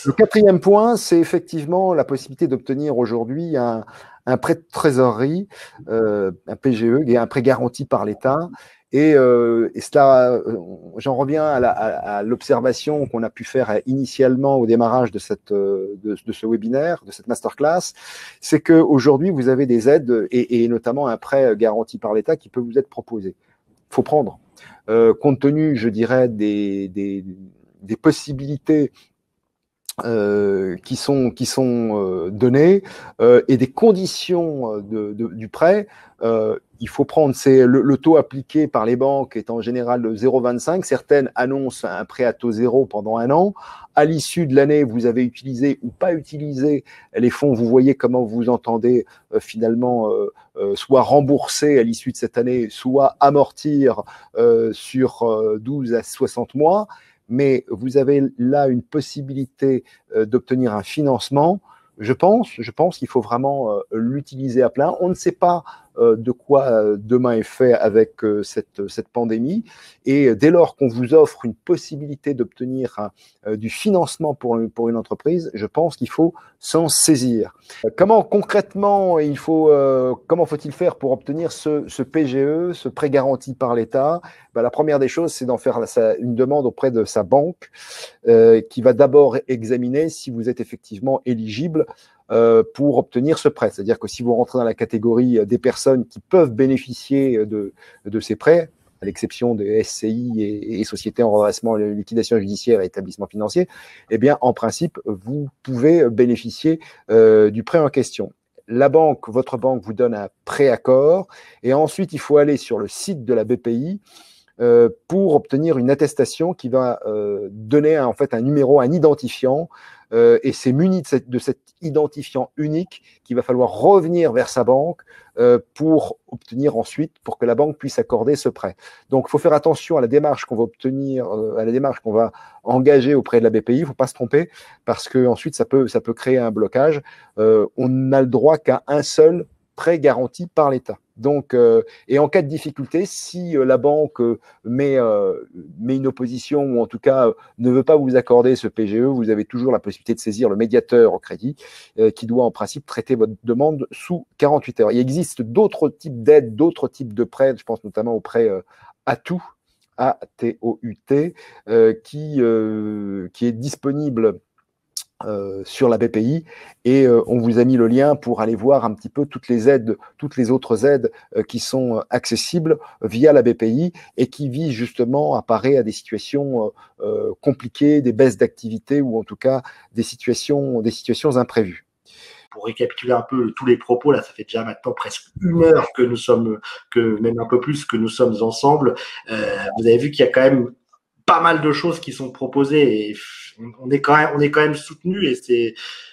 Le quatrième point, c'est effectivement la possibilité d'obtenir aujourd'hui un prêt de trésorerie, un PGE, un prêt garanti par l'État. Et cela, j'en reviens à l'observation qu'on a pu faire initialement au démarrage de ce webinaire, de cette masterclass, c'est qu'aujourd'hui, vous avez des aides et notamment un prêt garanti par l'État qui peut vous être proposé. Il faut prendre. Compte tenu, je dirais, des possibilités qui sont données et des conditions du prêt, il faut prendre le taux appliqué par les banques est en général de 0,25. Certaines annoncent un prêt à taux zéro pendant 1 an. À l'issue de l'année, vous avez utilisé ou pas utilisé les fonds. Vous voyez comment vous entendez finalement soit rembourser à l'issue de cette année, soit amortir sur 12 à 60 mois. Mais vous avez là une possibilité d'obtenir un financement. Je pense qu'il faut vraiment l'utiliser à plein. On ne sait pas de quoi demain est fait avec cette pandémie. Et dès lors qu'on vous offre une possibilité d'obtenir du financement pour une entreprise, je pense qu'il faut s'en saisir. Comment concrètement comment faut-il faire pour obtenir ce PGE, ce prêt garanti par l'État? La première des choses, c'est d'en faire une demande auprès de sa banque qui va d'abord examiner si vous êtes effectivement éligible pour obtenir ce prêt. C'est-à-dire que si vous rentrez dans la catégorie des personnes qui peuvent bénéficier de ces prêts, à l'exception des SCI et sociétés en redressement, liquidation judiciaire et établissements financiers, eh bien, en principe, vous pouvez bénéficier du prêt en question. Votre banque vous donne un préaccord et ensuite, il faut aller sur le site de la BPI pour obtenir une attestation qui va donner en fait un numéro, un identifiant, et c'est muni de cet identifiant unique qu'il va falloir revenir vers sa banque pour obtenir ensuite, pour que la banque puisse accorder ce prêt. Donc, il faut faire attention à la démarche qu'on va obtenir, à la démarche qu'on va engager auprès de la BPI. Il ne faut pas se tromper parce que ensuite ça peut créer un blocage. On n'a le droit qu'à un seul prêt garanti par l'État. Donc, et en cas de difficulté, si la banque met une opposition ou en tout cas ne veut pas vous accorder ce PGE, vous avez toujours la possibilité de saisir le médiateur au crédit qui doit en principe traiter votre demande sous 48 heures. Il existe d'autres types d'aides, d'autres types de prêts, je pense notamment au prêt ATOUT, A-T-O-U-T, qui est disponible sur la BPI et on vous a mis le lien pour aller voir un petit peu toutes les autres aides qui sont accessibles via la BPI et qui visent justement à parer à des situations compliquées, des baisses d'activité ou en tout cas des situations imprévues. Pour récapituler un peu tous les propos, là, ça fait déjà maintenant presque 1 heure que nous sommes, même un peu plus, que nous sommes ensemble. Vous avez vu qu'il y a quand même pas mal de choses qui sont proposées et on est quand même soutenu et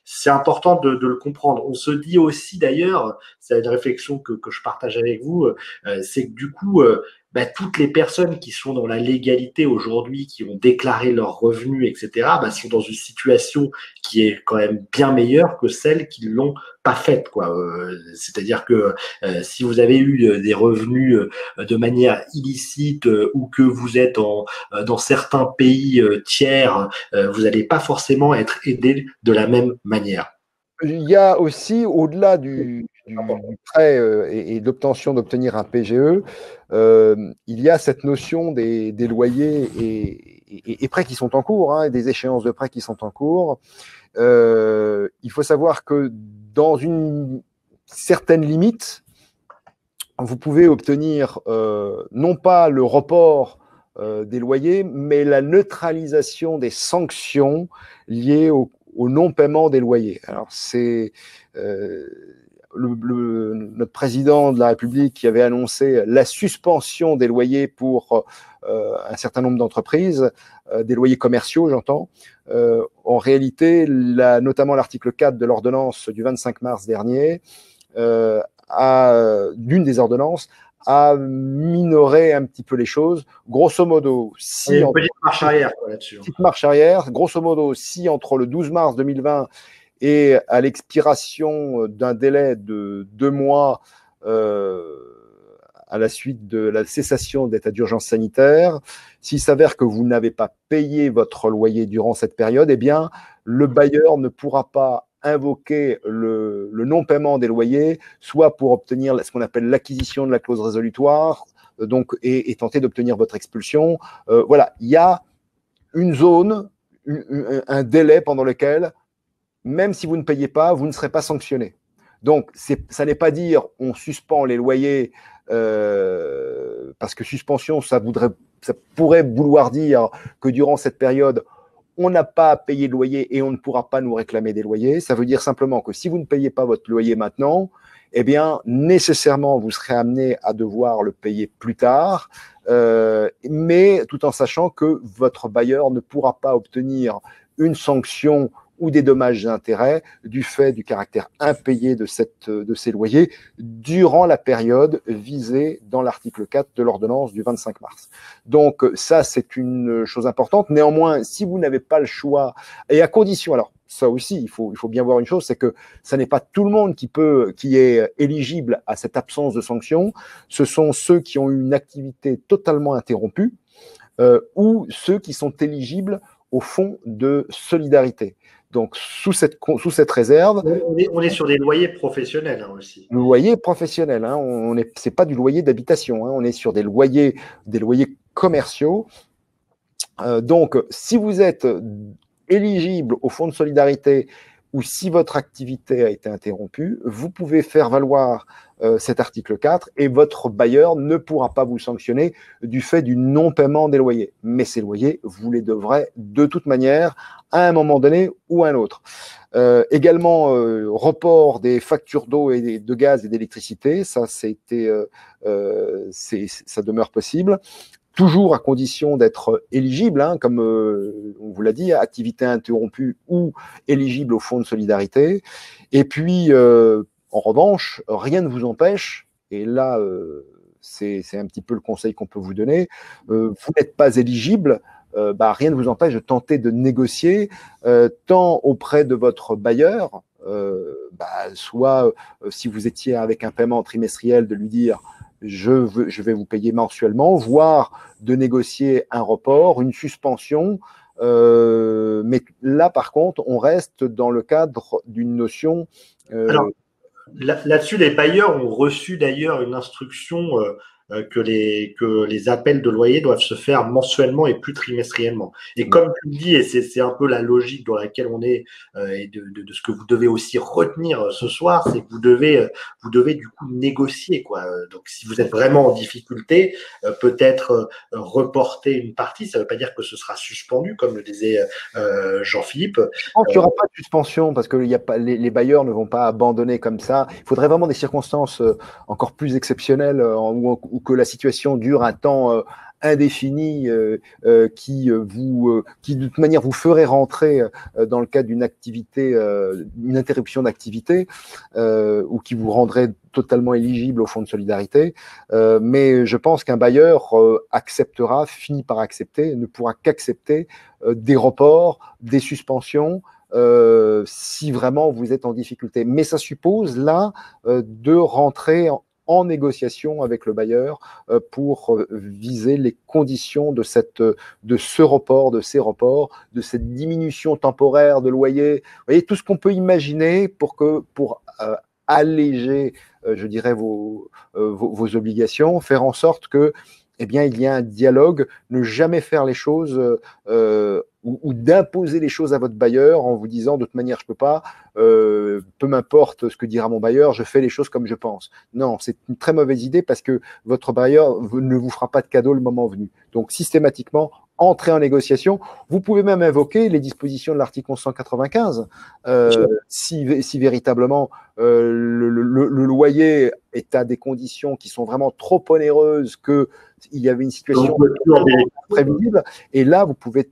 c'est important de le comprendre. On se dit aussi d'ailleurs, c'est une réflexion que je partage avec vous, c'est que du coup, toutes les personnes qui sont dans la légalité aujourd'hui, qui ont déclaré leurs revenus, etc., sont dans une situation qui est quand même bien meilleure que celles qui l'ont pas faite, quoi. C'est-à-dire que si vous avez eu des revenus de manière illicite ou que vous êtes dans certains pays tiers, vous n'allez pas forcément être aidé de la même manière. Il y a aussi, au-delà du prêt et d'obtenir un PGE, il y a cette notion des loyers et prêts qui sont en cours, hein, des échéances de prêts qui sont en cours. Il faut savoir que dans une certaine limite, vous pouvez obtenir non pas le report des loyers, mais la neutralisation des sanctions liées au non-paiement des loyers. Alors, c'est notre président de la République qui avait annoncé la suspension des loyers pour un certain nombre d'entreprises, des loyers commerciaux, j'entends. En réalité, notamment l'article 4 de l'ordonnance du 25 mars dernier, d'une des ordonnances, a minoré un petit peu les choses. Grosso modo, si une petite marche arrière là-dessus. Petite marche arrière. Grosso modo, si entre le 12 mars 2020 et à l'expiration d'un délai de 2 mois, un à la suite de la cessation d'état d'urgence sanitaire, s'il s'avère que vous n'avez pas payé votre loyer durant cette période, eh bien, le bailleur ne pourra pas invoquer le non-paiement des loyers, soit pour obtenir ce qu'on appelle l'acquisition de la clause résolutoire, donc, et tenter d'obtenir votre expulsion. Voilà, il y a une zone, un délai pendant lequel, même si vous ne payez pas, vous ne serez pas sanctionné. Donc, ça n'est pas dire on suspend les loyers, parce que suspension, ça pourrait vouloir dire que durant cette période, on n'a pas à payer de loyer et on ne pourra pas nous réclamer des loyers. Ça veut dire simplement que si vous ne payez pas votre loyer maintenant, eh bien, nécessairement, vous serez amené à devoir le payer plus tard, mais tout en sachant que votre bailleur ne pourra pas obtenir une sanction ou des dommages et intérêts du fait du caractère impayé de ces loyers durant la période visée dans l'article 4 de l'ordonnance du 25 mars. Donc ça, c'est une chose importante. Néanmoins, si vous n'avez pas le choix, et à condition, alors ça aussi, il faut bien voir une chose, c'est que ça n'est pas tout le monde qui est éligible à cette absence de sanction. Ce sont ceux qui ont eu une activité totalement interrompue, ou ceux qui sont éligibles au fonds de solidarité. Donc, sous cette réserve… On est sur des loyers professionnels hein, aussi. Le loyer professionnel, hein, c'est pas du loyer d'habitation, hein, on est sur des loyers commerciaux. Donc, si vous êtes éligible au fonds de solidarité ou si votre activité a été interrompue, vous pouvez faire valoir cet article 4 et votre bailleur ne pourra pas vous sanctionner du fait du non-paiement des loyers. Mais ces loyers, vous les devrez de toute manière à un moment donné ou à un autre. Également, report des factures d'eau et de gaz et d'électricité, ça demeure possible. Toujours à condition d'être éligible, hein, comme on vous l'a dit, activité interrompue ou éligible au fonds de solidarité. Et puis, en revanche, rien ne vous empêche, et là, c'est un petit peu le conseil qu'on peut vous donner, vous n'êtes pas éligible, rien ne vous empêche de tenter de négocier tant auprès de votre bailleur, soit si vous étiez avec un paiement trimestriel, de lui dire je vais vous payer mensuellement, voire de négocier un report, une suspension. Mais là, par contre, on reste dans le cadre d'une notion… Alors, là-dessus, les bailleurs ont reçu d'ailleurs une instruction que les appels de loyer doivent se faire mensuellement et plus trimestriellement. Et comme tu le dis, et c'est un peu la logique dans laquelle on est, et de ce que vous devez aussi retenir ce soir, c'est que vous devez du coup négocier, quoi. Donc, si vous êtes vraiment en difficulté, peut-être reporter une partie. Ça ne veut pas dire que ce sera suspendu, comme le disait Jean-Philippe. Je pense qu'il n'y aura pas de suspension parce que les bailleurs ne vont pas abandonner comme ça. Il faudrait vraiment des circonstances encore plus exceptionnelles ou que la situation dure un temps indéfini qui de toute manière vous ferait rentrer dans le cadre d'une activité, une interruption d'activité ou qui vous rendrait totalement éligible au fonds de solidarité. Mais je pense qu'un bailleur finit par accepter, ne pourra qu'accepter des reports, des suspensions, si vraiment vous êtes en difficulté. Mais ça suppose là de rentrer en négociation avec le bailleur pour viser les conditions de ce report, de ces reports, de cette diminution temporaire de loyer. Vous voyez, tout ce qu'on peut imaginer pour alléger, je dirais, vos obligations, faire en sorte que eh bien, il y a un dialogue, ne jamais faire les choses ou d'imposer les choses à votre bailleur en vous disant de toute manière je peux pas, peu m'importe ce que dira mon bailleur, je fais les choses comme je pense. Non, c'est une très mauvaise idée parce que votre bailleur ne vous fera pas de cadeau le moment venu. Donc systématiquement, entrez en négociation. Vous pouvez même invoquer les dispositions de l'article 1195 si véritablement le loyer est à des conditions qui sont vraiment trop onéreuses que il y avait une situation prévisible. Et là, vous pouvez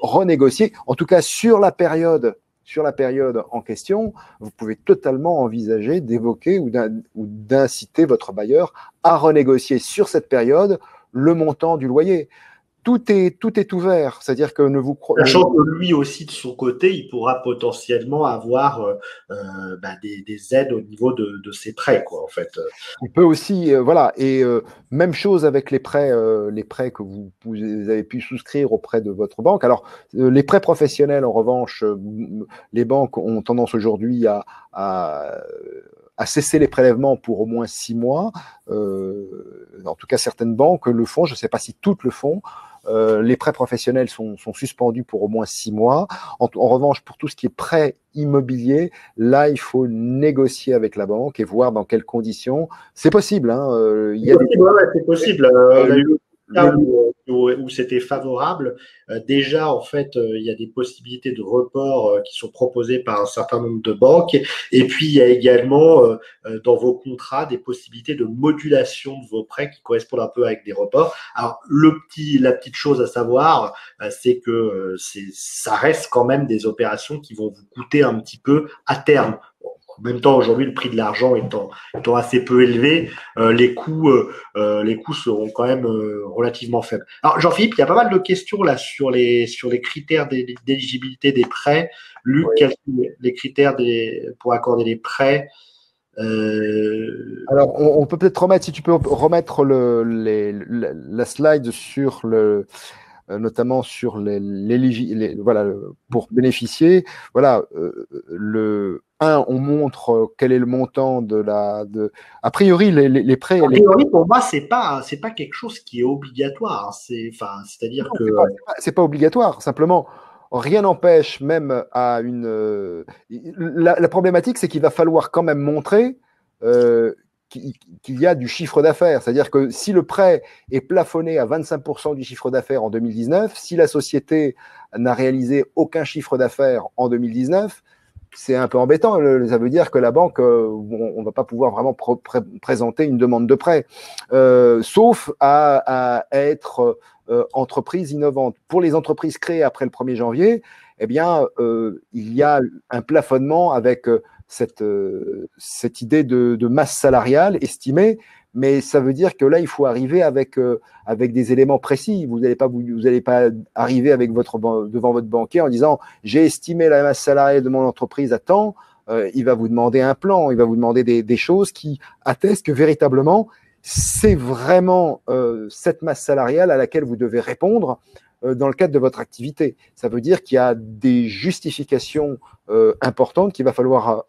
renégocier. En tout cas, sur la période en question, vous pouvez totalement envisager d'évoquer ou d'inciter votre bailleur à renégocier sur cette période le montant du loyer. tout est ouvert. C'est-à-dire que ne vous Sachant que lui aussi, de son côté, il pourra potentiellement avoir des aides au niveau de ses prêts, quoi, en fait. il peut aussi, voilà, et même chose avec les prêts que vous avez pu souscrire auprès de votre banque. Alors, les prêts professionnels, en revanche, les banques ont tendance aujourd'hui à, à cesser les prélèvements pour au moins 6 mois. En tout cas, certaines banques le font. Je ne sais pas si toutes le font. Les prêts professionnels sont suspendus pour au moins 6 mois. En revanche, pour tout ce qui est prêt immobilier, là, il faut négocier avec la banque et voir dans quelles conditions. C'est possible. Hein, il y a c'est possible. On a eu cas où c'était favorable. Déjà, en fait, il y a des possibilités de report qui sont proposées par un certain nombre de banques. Et puis, il y a également dans vos contrats des possibilités de modulation de vos prêts qui correspondent un peu avec des reports. Alors, la petite chose à savoir, c'est que ça reste quand même des opérations qui vont vous coûter un petit peu à terme. En même temps, aujourd'hui, le prix de l'argent étant assez peu élevé, les coûts seront quand même relativement faibles. Alors, Jean-Philippe, il y a pas mal de questions là sur les critères d'éligibilité des prêts. Luc, Oui. quels sont les critères pour accorder les prêts? Alors, on peut peut-être remettre, si tu peux remettre la slide sur notamment sur voilà, pour bénéficier. Voilà, on montre quel est le montant a priori, les prêts. A priori, pour moi, c'est pas quelque chose qui est obligatoire. Hein. C'est-à-dire Non, que c'est pas obligatoire. Simplement, rien n'empêche même à la problématique, c'est qu'il va falloir quand même montrer qu'il y a du chiffre d'affaires. C'est-à-dire que si le prêt est plafonné à 25% du chiffre d'affaires en 2019, si la société n'a réalisé aucun chiffre d'affaires en 2019, c'est un peu embêtant. Ça veut dire que la banque, on ne va pas pouvoir vraiment présenter une demande de prêt, sauf à être entreprise innovante. Pour les entreprises créées après le 1er janvier, eh bien, il y a un plafonnement avec cette idée de masse salariale estimée, mais ça veut dire que là, il faut arriver avec des éléments précis. Vous n'allez pas arriver devant votre banquier en disant j'ai estimé la masse salariale de mon entreprise à temps. Il va vous demander un plan, il va vous demander des choses qui attestent que véritablement c'est vraiment cette masse salariale à laquelle vous devez répondre dans le cadre de votre activité. Ça veut dire qu'il y a des justifications importantes qu'il va falloir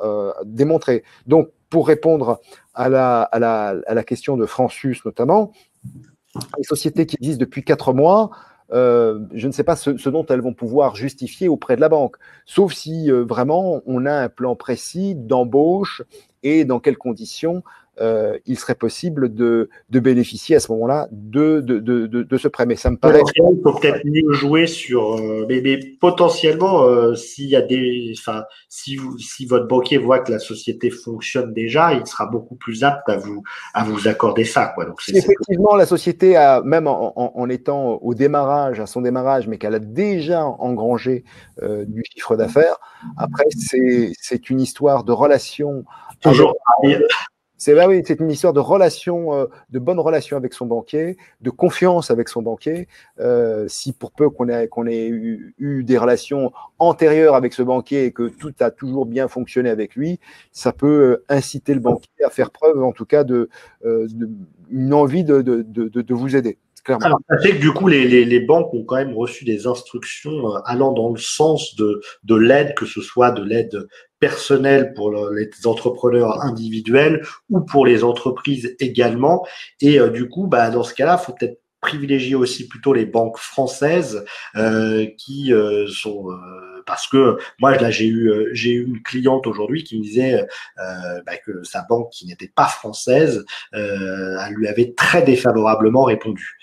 démontrer. Donc, pour répondre à la question de Francis notamment, les sociétés qui existent depuis 4 mois, je ne sais pas ce dont elles vont pouvoir justifier auprès de la banque, sauf si vraiment on a un plan précis d'embauche et dans quelles conditions il serait possible de bénéficier à ce moment-là de ce prêt. Mais ça me paraît. Il faut peut-être mieux jouer sur, mais potentiellement, s'il y a si votre banquier voit que la société fonctionne déjà, il sera beaucoup plus apte à vous accorder ça, quoi. Donc, si effectivement la société a, même en étant à son démarrage, mais qu'elle a déjà engrangé du chiffre d'affaires, après c'est une histoire de relation. Toujours. C'est une histoire de relation, de bonne relation avec son banquier, de confiance avec son banquier. Si pour peu qu'on ait eu des relations antérieures avec ce banquier et que tout a toujours bien fonctionné avec lui, ça peut inciter le banquier à faire preuve, en tout cas, une envie de vous aider. Clairement. Alors, sachez que du coup, les banques ont quand même reçu des instructions allant dans le sens de l'aide, que ce soit de l'aide personnelle pour les entrepreneurs individuels ou pour les entreprises également. Et du coup, dans ce cas-là, il faut peut-être privilégier aussi plutôt les banques françaises qui sont parce que moi là j'ai eu une cliente aujourd'hui qui me disait que sa banque qui n'était pas française elle lui avait très défavorablement répondu.